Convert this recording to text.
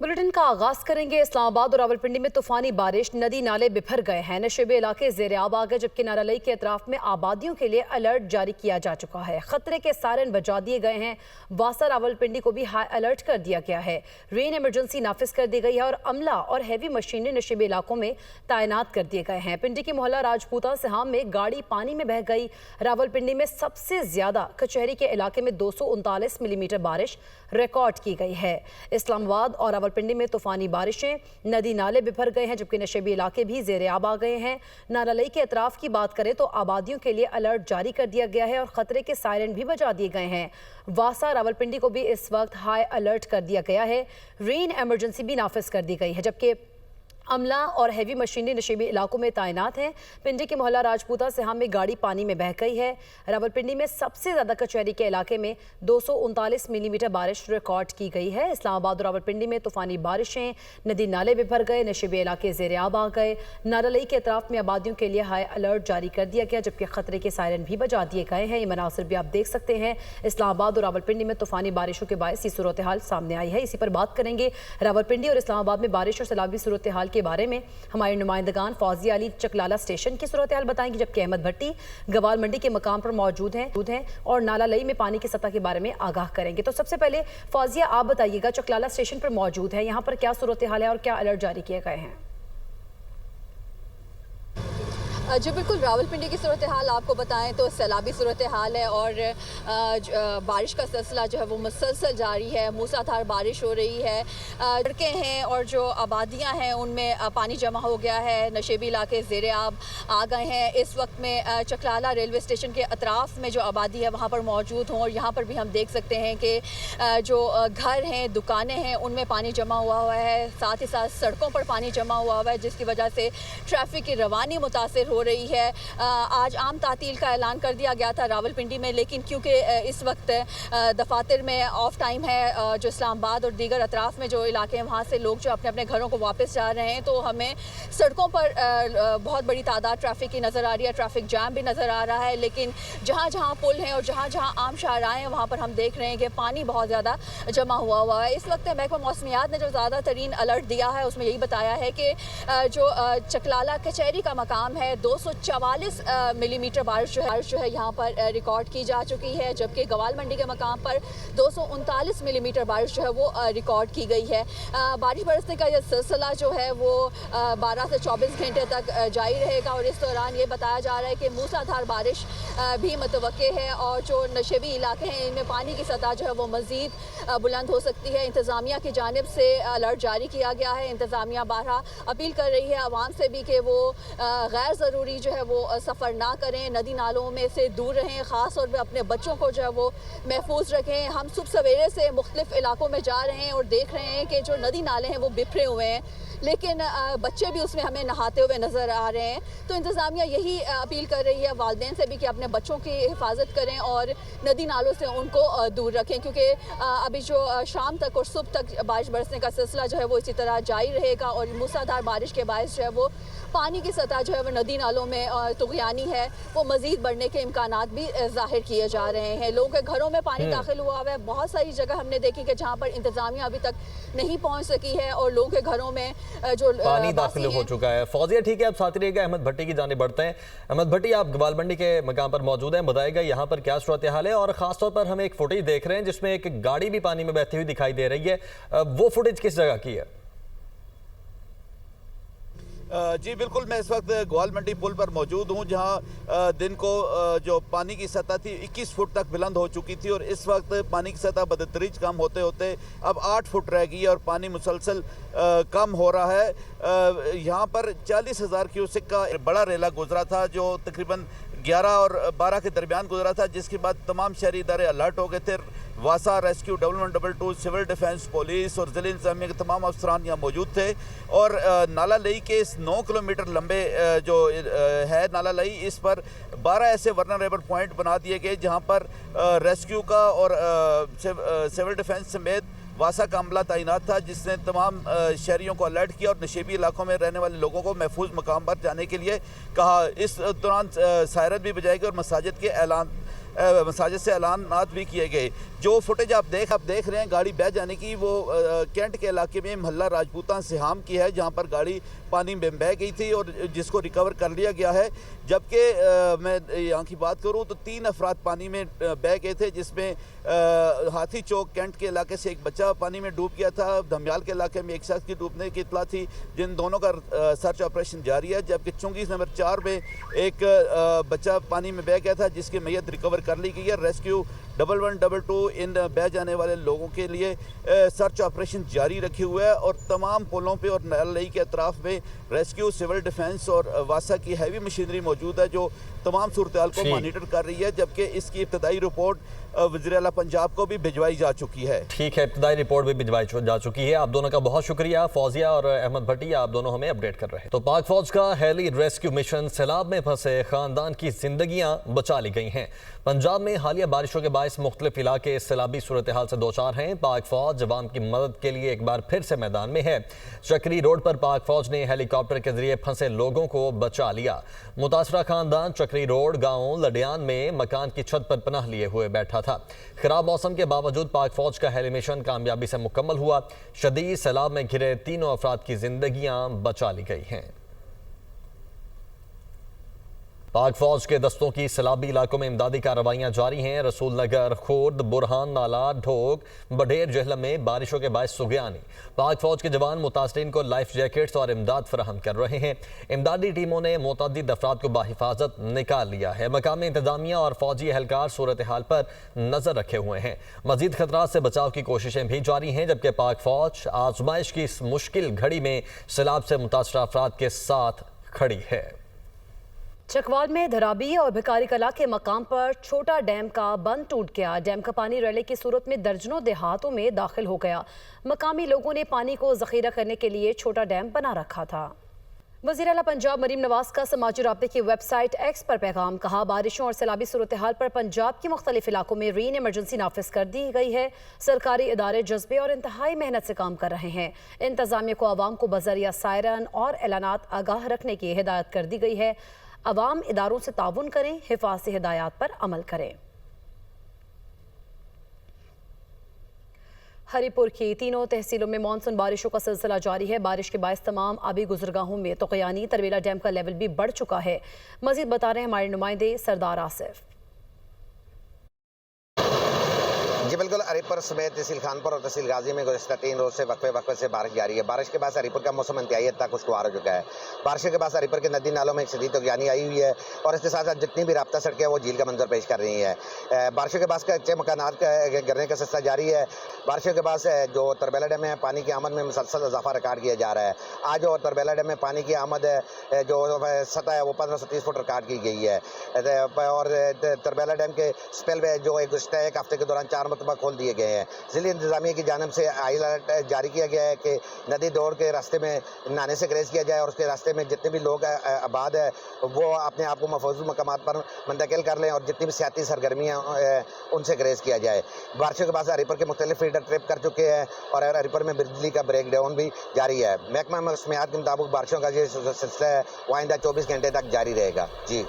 Bulletin का आगाज करेंगे। इस्लामाबाद और रावलपिंडी में तूफानी बारिश, नदी नाले बिफर गए हैं, नशेबे इलाके ज़ेर-ए-आब आ गए, जबकि नारालई के अतराफ में आबादियों के लिए अलर्ट जारी किया जा चुका है। खतरे के सायरन बजा दिए गए हैं। वासा रावलपिंडी को भी हाई अलर्ट कर दिया गया है। रेन इमरजेंसी नाफिज कर दी गई है और अमला और हैवी मशीनें नशेबे इलाकों में तैनात कर दिए गए हैं। पिंडी के मोहल्ला राजपूता सिहाम में गाड़ी पानी में बह गई। रावलपिंडी में सबसे ज्यादा कचहरी के इलाके में 239 मिलीमीटर बारिश रिकॉर्ड की गई है। इस्लामाबाद और रावलपिंडी में तूफानी बारिशें, नदी नाले बिफर गए हैं, जबकि नशेबी इलाके भी ज़ेर-ए-आब आ गए हैं। नारालई के अतराफ की बात करें तो आबादियों के लिए अलर्ट जारी कर दिया गया है और खतरे के सायरन भी बजा दिए गए हैं। वासा रावलपिंडी को भी इस वक्त हाई अलर्ट कर दिया गया है। रेन इमरजेंसी भी नाफिज कर दी गई है, जबकि अमला और हैवी मशीनें नशेबी इलाकों में तैनात हैं। पिंडी के मोहल्ला राजपूता सिहाम में गाड़ी पानी में बह गई है। रावलपिंडी में सबसे ज़्यादा कचहरी के इलाके में 239 मिलीमीटर बारिश रिकॉर्ड की गई है। इस्लामाबाद और रावलपिंडी में तूफानी बारिशें, नदी नाले बिफर गए, नशेबी इलाके ज़ेर-ए-आब आ गए। नारालई के अतराफ में आबादियों के लिए हाई अलर्ट जारी कर दिया गया, जबकि खतरे के सायरन भी बजा दिए गए हैं। ये मनासिर भी आप देख सकते हैं। इस्लामाबाद और रावलपिंडी में तूफानी बारिशों के बायस ये सूरत हाल सामने आई है। इसी पर बात करेंगे। रावलपिंडी और इस्लामाबाद में बारिश और सैलाबी सूरत हाल के बारे में हमारे नुमाइंदगान फौजिया अली चकलाला स्टेशन की सूरत हाल बताएंगे, जबकि अहमद भट्टी गवाल मंडी के मकाम पर मौजूद हैं और नालालई में पानी की सतह के बारे में आगाह करेंगे। तो सबसे पहले फौजिया आप बताइएगा, चकलाला स्टेशन पर मौजूद है, यहाँ पर क्या सूरत हाल है और क्या अलर्ट जारी किए गए हैं? जी बिल्कुल, रावलपिंडी की सूरत हाल आपको बताएं तो सैलाबी सूरत हाल है और बारिश का सिलसिला जो है वो मुसलसल जारी है। मूसलाधार बारिश हो रही है। सड़कें हैं और जो आबादियां हैं उनमें पानी जमा हो गया है। नशेबी इलाके ज़ेर-ए-आब आ गए हैं। इस वक्त में चकलाला रेलवे स्टेशन के अतराफ में जो आबादी है वहाँ पर मौजूद हूँ और यहाँ पर भी हम देख सकते हैं कि जो घर हैं, दुकानें हैं, उनमें पानी जमा हुआ है। साथ ही साथ सड़कों पर पानी जमा हुआ है, जिसकी वजह से ट्रैफिक की रवानी मुतासिर हो रही है। आज आम तातील का ऐलान कर दिया गया था रावलपिंडी में, लेकिन क्योंकि इस वक्त दफातर में ऑफ टाइम है, जो इस्लामाबाद और दीगर अतराफ में जो इलाके हैं वहाँ से लोग जो अपने अपने घरों को वापस जा रहे हैं, तो हमें सड़कों पर बहुत बड़ी तादाद ट्रैफिक की नज़र आ रही है। ट्रैफिक जाम भी नज़र आ रहा है, लेकिन जहाँ जहाँ पुल हैं और जहाँ जहाँ आम शाहराएँ हैं वहाँ पर हम देख रहे हैं कि पानी बहुत ज़्यादा जमा हुआ है। इस वक्त महकमा मौसमियात ने जो ज़्यादा तरीन अलर्ट दिया है उसमें यही बताया है कि जो चकलाला कचहरी का मकाम है 244 मिलीमीटर बारिश जो है यहाँ पर रिकॉर्ड की जा चुकी है, जबकि गवाल मंडी के मकाम पर 239 मिलीमीटर बारिश जो है वो रिकॉर्ड की गई है। बारिश बरसने का यह सिलसिला जो है वो 12 से 24 घंटे तक जारी रहेगा और इस दौरान ये बताया जा रहा है कि मूसलाधार बारिश भी मुतवक्के है और जो नशेबी इलाके हैं इनमें पानी की सतह जो है वो मज़ीद बुलंद हो सकती है। इंतज़ामिया की जानिब से अलर्ट जारी किया गया है। इंतज़ामिया बारहा अपील कर रही है आवाम से भी कि वो गैर ज़रूरी जो है वो सफ़र ना करें, नदी नालों में से दूर रहें, ख़ास तौर पे अपने बच्चों को जो है वो महफूज रखें। हम सुबह सवेरे से मुख्तलिफ इलाकों में जा रहे हैं और देख रहे हैं कि जो नदी नाले हैं वो बिखरे हुए हैं, लेकिन बच्चे भी उसमें हमें नहाते हुए नज़र आ रहे हैं। तो इंतज़ामिया यही अपील कर रही है वालिदैन से भी कि अपने बच्चों की हिफाजत करें और नदी नालों से उनको दूर रखें, क्योंकि अभी जो शाम तक और सुबह तक बारिश बरसने का सिलसिला जो है वो इसी तरह जारी रहेगा और मूसलाधार बारिश के बायस जो है वो पानी की सतह जो है वो नदी नालों में तुग़यानी है वो मज़ीद बढ़ने के इम्कानात भी ज़ाहिर किए जा रहे हैं। लोगों के घरों में पानी दाखिल हुआ है। बहुत सारी जगह हमने देखी कि जहाँ पर इंतज़ामिया अभी तक नहीं पहुँच सकी है और लोगों के घरों में जो पानी दाखिल हो चुका है। फौजिया ठीक है, आप साथ रहिएगा, अहमद भट्टी की जानिब बढ़ते हैं। अहमद भट्टी, आप गवाल मंडी के मकाम पर मौजूद हैं, बताएगा यहाँ पर क्या सूरत हाल है और ख़ासतौर पर हम एक फुटेज देख रहे हैं जिसमें एक गाड़ी भी पानी में बहती हुई दिखाई दे रही है। वो फुटेज किस जगह की है? जी बिल्कुल, मैं इस वक्त ग्वाल मंडी पुल पर मौजूद हूँ, जहाँ दिन को जो पानी की सतह थी 21 फुट तक बुलंद हो चुकी थी और इस वक्त पानी की सतह बदतरीज कम होते होते अब 8 फुट रह गई है और पानी मुसलसल कम हो रहा है। यहाँ पर 40,000 क्यूसेक का बड़ा रेला गुजरा था जो तकरीबन 11 और 12 के दरमियान गुजरा था, जिसके बाद तमाम शहरी इदारे अलर्ट हो गए थे। वासा रेस्क्यू 1122 सिविल डिफेंस पुलिस और ज़िला इंतज़ामिया के तमाम अफसरान यहाँ मौजूद थे और नालालई के इस 9 किलोमीटर लंबे जो है नालालई, इस पर 12 ऐसे वर्नरेबल पॉइंट बना दिए गए जहाँ पर रेस्क्यू का और सिविल डिफेंस समेत वासा का अमला तैनात था, जिसने तमाम शहरियों को अलर्ट किया और नशेबी इलाकों में रहने वाले लोगों को महफूज मकाम पर जाने के लिए कहा। इस दौरान सायरन भी बजाएगी और मसाजिद के ऐलान مساجد سے اعلانات بھی کیے گئے. جو فوٹیج آپ دیکھ رہے ہیں گاڑی بہہ جانے کی، وہ کینٹ کے علاقے میں محلہ راجپوتاں سہام کی ہے، جہاں پر گاڑی پانی میں بہہ گئی تھی اور جس کو ریکور کر لیا گیا ہے. جبکہ میں یہاں کی بات کروں تو 3 افراد پانی میں بہہ گئے تھے، جس میں ہاتھی چوک کینٹ کے علاقے سے ایک بچہ پانی میں ڈوب گیا تھا. دھمیال کے علاقے میں ایک شخص کی ڈوبنے کی اطلاع تھی، جن دونوں کا سرچ آپریشن جاری ہے. جبکہ چنگیز نمبر 4 میں ایک بچہ پانی میں بہہ گیا تھا، جس کی میت ریکور کر لی گئی ہے. ریسکیو 1122 ان بہہ جانے والے لوگوں کے لیے سرچ آپریشن جاری رکھے ہوئے ہے، اور تمام پلوں پہ اور نالئی کے اطراف میں ریسکیو، سول ڈیفنس اور واسا کی ہیوی مشینری موجود ہے، جو تمام صورتحال کو مانیٹر کر رہی ہے. جبکہ اس کی ابتدائی رپورٹ وزیر اعلیٰ پنجاب کو بھی بھجوائی جا چکی ہے. ٹھیک ہے، ابتدائی رپورٹ بھی بھجوائی جا چکی ہے. آپ دونوں کا بہت شکریہ. فوزیہ اور احمد بھٹی، آپ دونوں ہمیں اپڈیٹ کر رہے ہیں. تو پاک فوج کا ہیلی ریسکیو مشن، سیلاب میں پھنسے خاندان کی زندگیاں بچا لی گئی ہیں. پنجاب میں حالیہ بارشوں کے باعث مختلف علاقے سیلابی صورتحال سے دوچار ہیں. پاک فوج عوام کی مدد کے لیے ایک بار پھر سے میدان میں ہے. چکری روڈ پر پاک فوج نے ہیلی کاپٹر کے ذریعے پھنسے لوگوں کو بچا لیا. متاثرہ خاندان چکری روڈ گاؤں لڈیان میں مکان کی چھت پر پناہ لیے ہوئے بیٹھا تھا. خراب موسم کے باوجود پاک فوج کا ہیلی مشن کامیابی سے مکمل ہوا. شدید سیلاب میں گھرے 3 افراد کی زندگیاں بچا لی گئی ہیں. پاک فوج کے دستوں کی سیلابی علاقوں میں امدادی کارروائیاں جاری ہیں. رسول نگر، خورد، برہان نالہ، ڈھوک، بڈھیر، جہلم میں بارشوں کے باعث سوگیانی. پاک فوج کے جوان متاثرین کو لائف جیکٹس اور امداد فراہم کر رہے ہیں. امدادی ٹیموں نے متعدد افراد کو بحفاظت نکال لیا ہے. مقامی انتظامیہ اور فوجی اہلکار صورتحال پر نظر رکھے ہوئے ہیں. مزید خطرات سے بچاؤ کی کوششیں بھی جاری ہیں، جبکہ پاک فوج آزمائش کی اس مشکل گھڑی میں سیلاب سے متاثرہ افراد کے ساتھ کھڑی ہے. چکوال میں دھرابی اور بھکاری کلا کے مقام پر چھوٹا ڈیم کا بند ٹوٹ گیا. ڈیم کا پانی ریلے کی صورت میں درجنوں دیہاتوں میں داخل ہو گیا. مقامی لوگوں نے پانی کو ذخیرہ کرنے کے لیے چھوٹا ڈیم بنا رکھا تھا. وزیر اعلیٰ پنجاب مریم نواز کا سماجی رابطے کی ویب سائٹ ایکس پر پیغام. کہا، بارشوں اور سیلابی صورتحال پر پنجاب کے مختلف علاقوں میں رین ایمرجنسی نافذ کر دی گئی ہے. سرکاری ادارے جذبے اور انتہائی محنت سے کام کر رہے ہیں. انتظامیہ کو عوام کو بذریعہ سائرن اور اعلانات آگاہ رکھنے کی ہدایت کر دی گئی ہے. عوام اداروں سے تعاون کریں، حفاظتی ہدایات پر عمل کریں. ہری پور کی 3 تحصیلوں میں مانسون بارشوں کا سلسلہ جاری ہے. بارش کے باعث تمام آبی گزرگاہوں میں طغیانی ترویلا ڈیم کا لیول بھی بڑھ چکا ہے. مزید بتا رہے ہیں ہمارے نمائندے سردار آصف. جی بالکل، ہری پور سمیت تحصیل خانپور اور تحصیل غازی میں گزشتہ 3 روز سے وقفے سے بارش جاری ہے. بارش کے بعد ہری پور کا موسم انتہائی حد تک خوشگوار ہو چکا ہے. بارش کے بعد ہری پور کے ندی نالوں میں ایک شدید طغیانی آئی ہوئی ہے، اور اس کے ساتھ ساتھ جتنی بھی رابطہ سڑکیں وہ جھیل کا منظر پیش کر رہی ہیں. بارشوں کے بعد کچے مکانات گرنے کا سلسلہ جاری ہے. بارشوں کے بعد جو تربیلا ڈیم میں پانی کی آمد میں مسلسل اضافہ ریکارڈ کیا جا رہا ہے. آج اور تربیلا ڈیم میں پانی کی آمد جو سطح ہے وہ 1530 فٹ ریکارڈ کی گئی ہے. اور تربیلا ڈیم کے سپیل وے جو گزشتہ ایک ہفتے کے دوران 4 مرتبہ کھول دیے گئے ہیں. ضلعی انتظامیہ کی جانب سے ہائی الرٹ جاری کیا گیا ہے کہ ندی دوڑ کے راستے میں نہانے سے گریز کیا جائے، اور اس کے راستے میں جتنے بھی لوگ آباد ہیں وہ اپنے آپ کو محفوظ مقامات پر منتقل کر لیں، اور جتنی بھی سیاحتی سرگرمیاں ان سے گریز کیا جائے. بارشوں کے بعد ہری پور کے مختلف فیڈر ٹرپ کر چکے ہیں، اور ہری پور میں بجلی کا بریک ڈاؤن بھی جاری ہے. محکمہ موسمیات کے مطابق بارشوں کا یہ سلسلہ ہے وہ آئندہ 24 گھنٹے تک جاری رہے گا. جی